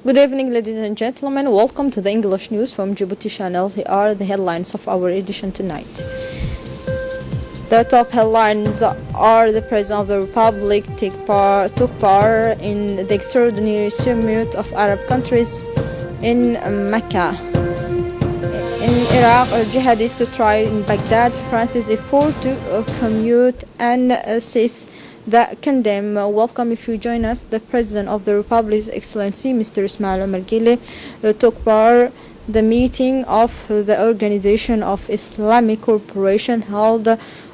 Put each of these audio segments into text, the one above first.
Good evening, ladies and gentlemen. Welcome to the English news from Djibouti channel. Here are the headlines of our edition tonight. The top headlines are: the President of the Republic took part in the extraordinary summit of Arab countries in Mecca. In Iraq, jihadists tried in Baghdad France's effort to commute and assess the condemn. Welcome if you join us. The President of the Republic, His Excellency Mr. Ismail Omar Guelleh, took part the meeting of the Organization of Islamic Cooperation held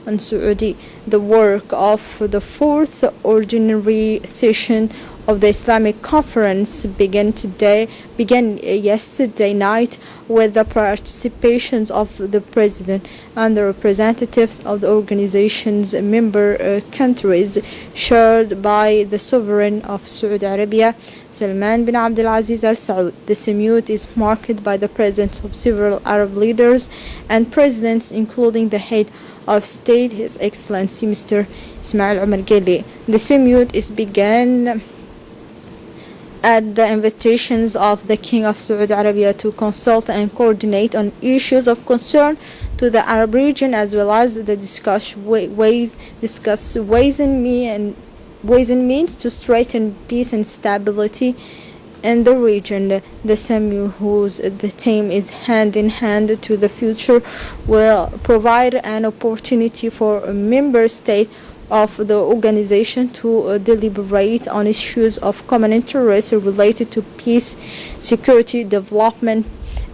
in Saudi. The work of the fourth ordinary session of the Islamic Conference began yesterday night with the participations of the President and the representatives of the organization's member countries, chaired by the Sovereign of Saudi Arabia, Salman bin Abdulaziz Al Saud. The summit is marked by the presence of several Arab leaders and presidents, including the head of state, His Excellency Mr. Ismail Omar Guelleh. The summit is began at the invitations of the King of Saudi Arabia to consult and coordinate on issues of concern to the Arab region, as well as the discuss ways and means to strengthen peace and stability in the region. The summit, whose the theme is hand in hand to the future, will provide an opportunity for a member state of the organization to deliberate on issues of common interest related to peace, security, development,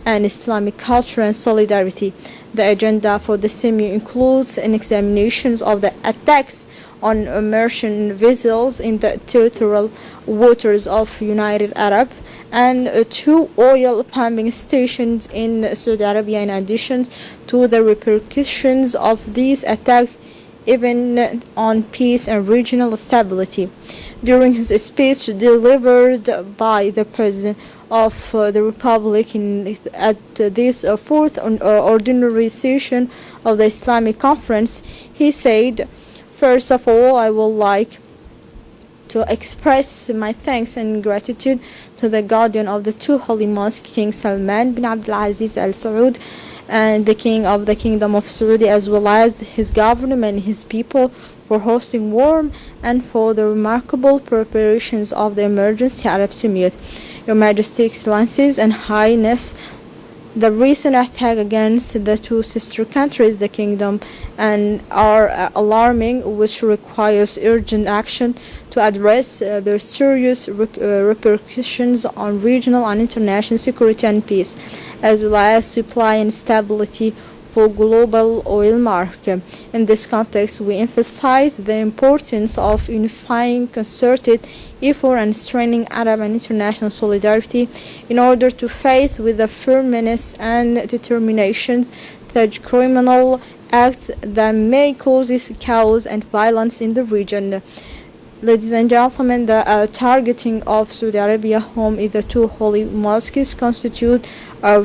and Islamic culture and solidarity. The agenda for the summit includes an examination of the attacks on merchant vessels in the territorial waters of United Arab and 2 oil pumping stations in Saudi Arabia, in addition to the repercussions of these attacks even on peace and regional stability. During his speech delivered by the President of the Republic at this fourth ordinary session of the Islamic Conference, he said, "First of all, I would like to express my thanks and gratitude to the guardian of the 2 holy mosques, King Salman bin Abdulaziz Al Saud, and the King of the Kingdom of Saudi, as well as his government and his people, for hosting warm and for the remarkable preparations of the emergency Arab Summit. Your Majesty, Excellencies, and Highness, the recent attack against the 2 sister countries, the kingdom, and are alarming, which requires urgent action to address their serious repercussions on regional and international security and peace, as well as supply and stability for global oil market. In this context, we emphasize the importance of unifying concerted effort and strengthening Arab and international solidarity in order to face with the firmness and determination such criminal acts that may cause chaos and violence in the region." Ladies and gentlemen, the targeting of Saudi Arabia home in the 2 holy mosques constitute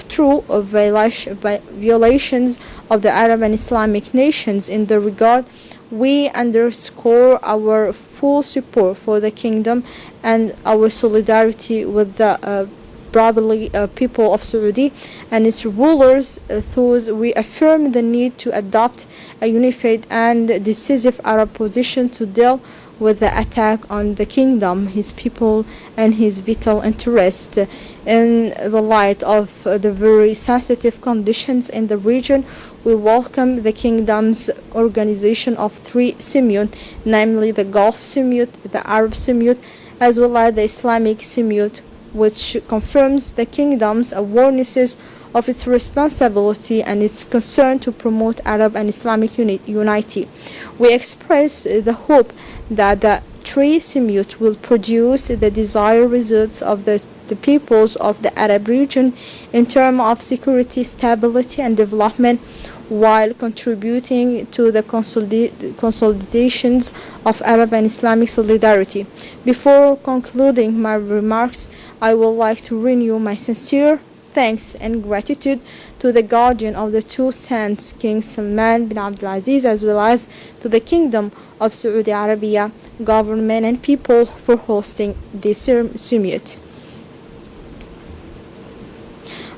true violations of the Arab and Islamic nations. In the regard, we underscore our full support for the kingdom and our solidarity with the brotherly people of Saudi and its rulers. Thus, we affirm the need to adopt a unified and decisive Arab position to deal with the attack on the kingdom, his people, and his vital interest. In the light of the very sensitive conditions in the region, we welcome the kingdom's organization of 3 summits, namely the Gulf Summit, the Arab Summit, as well as the Islamic Summit, which confirms the kingdom's awareness of its responsibility and its concern to promote Arab and Islamic unity. We express the hope that the 3 summits will produce the desired results of the peoples of the Arab region in terms of security, stability, and development, while contributing to the consolidations of Arab and Islamic solidarity. Before concluding my remarks, I would like to renew my sincere thanks and gratitude to the guardian of the 2 saints, King Salman bin Abdulaziz, as well as to the Kingdom of Saudi Arabia, government and people, for hosting this summit.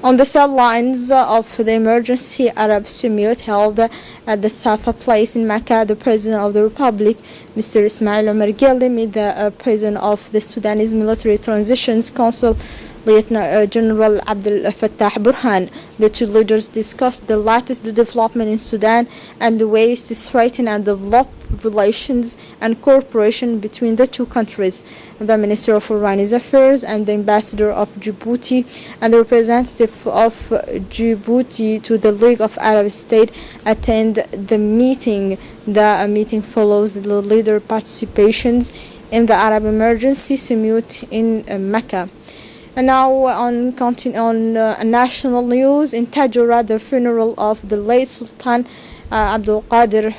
On the sidelines of the emergency Arab summit held at the Safa place in Mecca, the President of the Republic, Mr. Ismail Omar Guelleh, met the President of the Sudanese Military Transitions Council, Lieutenant General Abdel Fattah Burhan. The two leaders discussed the latest development in Sudan and the ways to strengthen and develop relations and cooperation between the two countries. The Minister of Foreign Affairs and the Ambassador of Djibouti and the representative of Djibouti to the League of Arab States attend the meeting. The meeting follows the leader participations in the Arab Emergency Summit in Mecca. And now on national news, in Tajura, the funeral of the late Sultan Abdul Qadir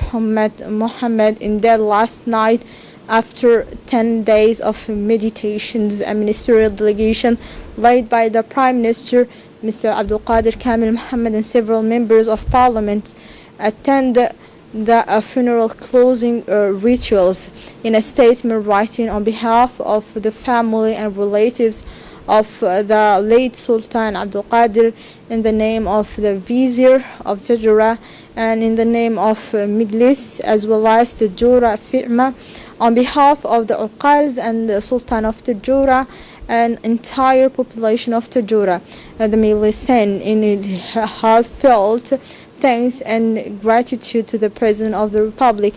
Mohammed ended last night after 10 days of meditations. A ministerial delegation led by the Prime Minister, Mr. Abdul Qadir Kamil Mohammed, and several members of parliament attended the funeral closing rituals. In a statement writing on behalf of the family and relatives of the late Sultan Abdul Qadir, in the name of the Vizier of Tajura and in the name of Miglis as well as Tajura Fi'ma, on behalf of the Uqals and the Sultan of Tajura and entire population of Tajura, the Miglis send in heartfelt thanks and gratitude to the President of the Republic,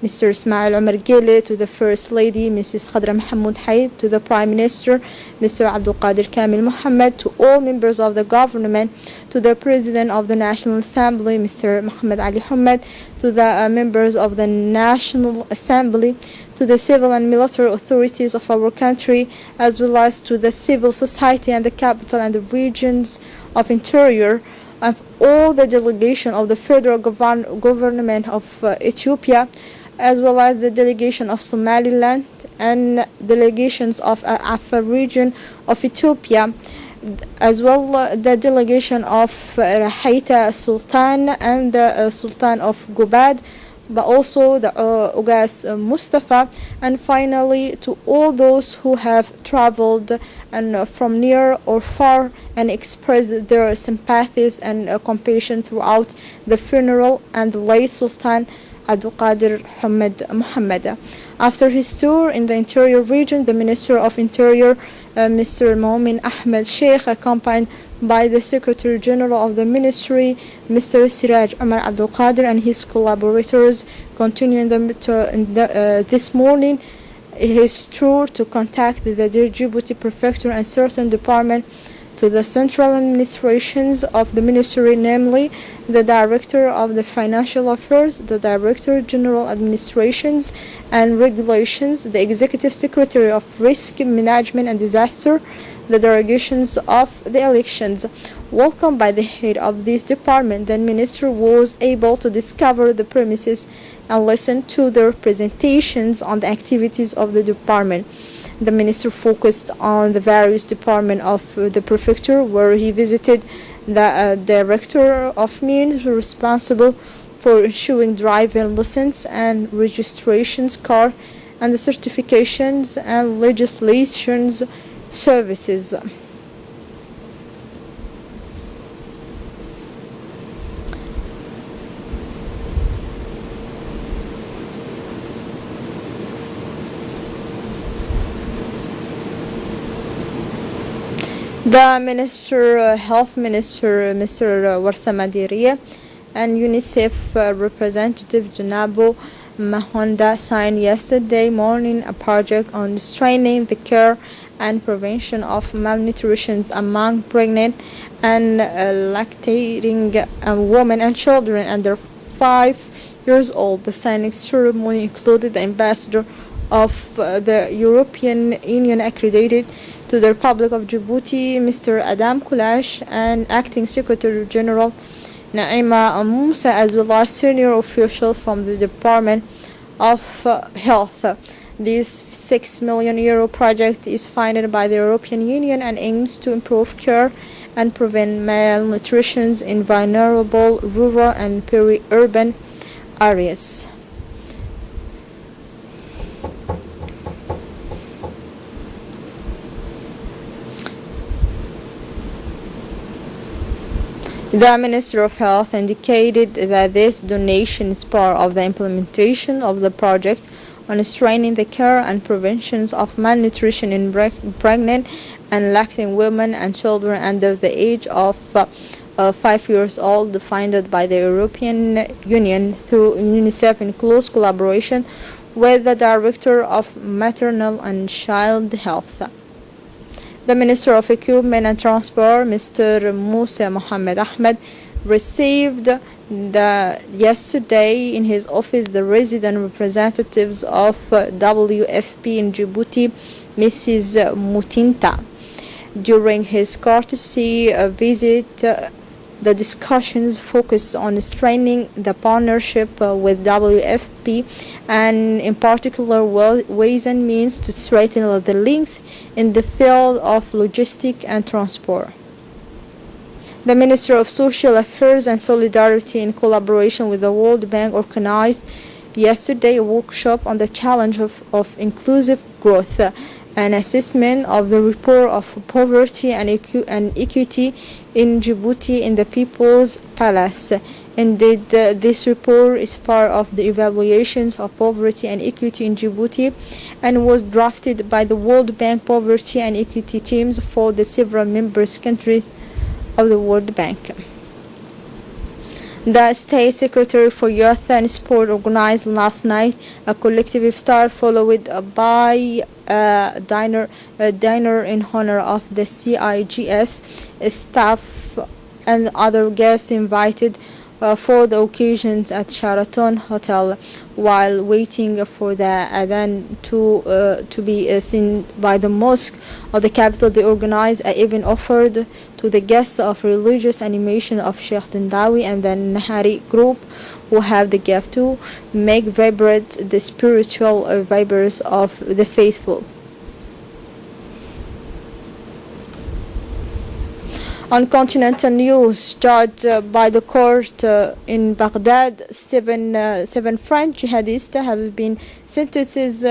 Mr. Ismail Omar Guelleh, to the First Lady, Mrs. Khadra Mohammed Haid, to the Prime Minister, Mr. Abdul Qadir Kamil Mohammed, to all members of the government, to the President of the National Assembly, Mr. Mohammed Ali Hamad, to the members of the National Assembly, to the civil and military authorities of our country, as well as to the civil society and the capital and the regions of interior, of all the delegation of the federal government of Ethiopia, as well as the delegation of Somaliland and delegations of Afar region of Ethiopia, as well the delegation of Rahaita Sultan and the Sultan of Gubad, but also the Ugas Mustafa, and finally to all those who have traveled and from near or far and expressed their sympathies and compassion throughout the funeral and the late Sultan Abdul Qadir Mohammed. After his tour in the interior region, the Minister of Interior, Mr. Momin Ahmed Sheikh, accompanied by the Secretary General of the Ministry, Mr. Siraj Omar Abdul Qadir, and his collaborators, continuing this morning his tour to contact the Djibouti Prefecture and certain departments to the central administrations of the ministry, namely the Director of the Financial Affairs, the Director General Administrations and Regulations, the Executive Secretary of Risk Management and Disaster, the delegations of the elections. Welcomed by the head of this department, the minister was able to discover the premises and listen to their presentations on the activities of the department. The minister focused on the various departments of the prefecture, where he visited the director of means responsible for issuing driving license and registrations card and the certifications and legislations services. The Health Minister, Mr. Warsa Madiria, and UNICEF representative Janabo Mahonda signed yesterday morning a project on strengthening the care and prevention of malnutrition among pregnant and lactating women and children under 5 years old. The signing ceremony included the ambassador of the European Union accredited to the Republic of Djibouti, Mr. Adam Kulash, and Acting Secretary General Naima Musa, as well as senior officials from the Department of Health. This €6 million project is funded by the European Union and aims to improve care and prevent malnutrition in vulnerable rural and peri-urban areas. The Minister of Health indicated that this donation is part of the implementation of the project on strengthening the care and prevention of malnutrition in pregnant and lactating women and children under the age of 5 years old, funded by the European Union through UNICEF in close collaboration with the Director of Maternal and Child Health. The Minister of Equipment and Transport, Mr. Musa Mohammed Ahmed, received yesterday in his office the resident representatives of WFP in Djibouti, Mrs. Mutinta. During his courtesy visit, the discussions focused on strengthening the partnership with WFP and in particular ways and means to strengthen the links in the field of logistics and transport. The Minister of Social Affairs and Solidarity, in collaboration with the World Bank, organized yesterday a workshop on the challenge of inclusive growth, an assessment of the report of poverty and equity in Djibouti in the People's Palace. Indeed, this report is part of the evaluations of poverty and equity in Djibouti and was drafted by the World Bank Poverty and Equity teams for the several member countries of the World Bank. The State Secretary for Youth and Sport organized last night a collective iftar followed by a dinner in honor of the CIGS staff and other guests invited for the occasions at Sheraton Hotel. While waiting for the adhan to be seen by the mosque of the capital, they organized an event offered to the guests of religious animation of Sheikh Dindawi and the Nahari group, who have the gift to make vibrate the spiritual vibers of the faithful. On continental news, judged by the court in Baghdad, seven French jihadists have been sentenced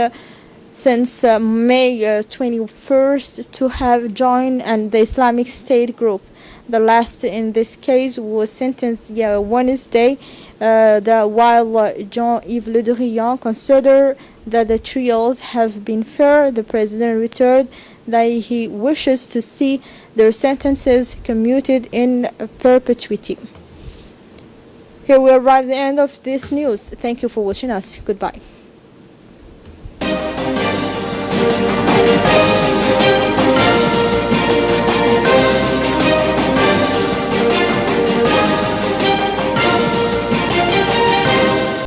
since May 21st to have joined the Islamic State group. The last in this case was sentenced Wednesday, while Jean-Yves Le Drian considered that the trials have been fair. The president returned that he wishes to see their sentences commuted in perpetuity. Here we arrive at the end of this news. Thank you for watching us. Goodbye.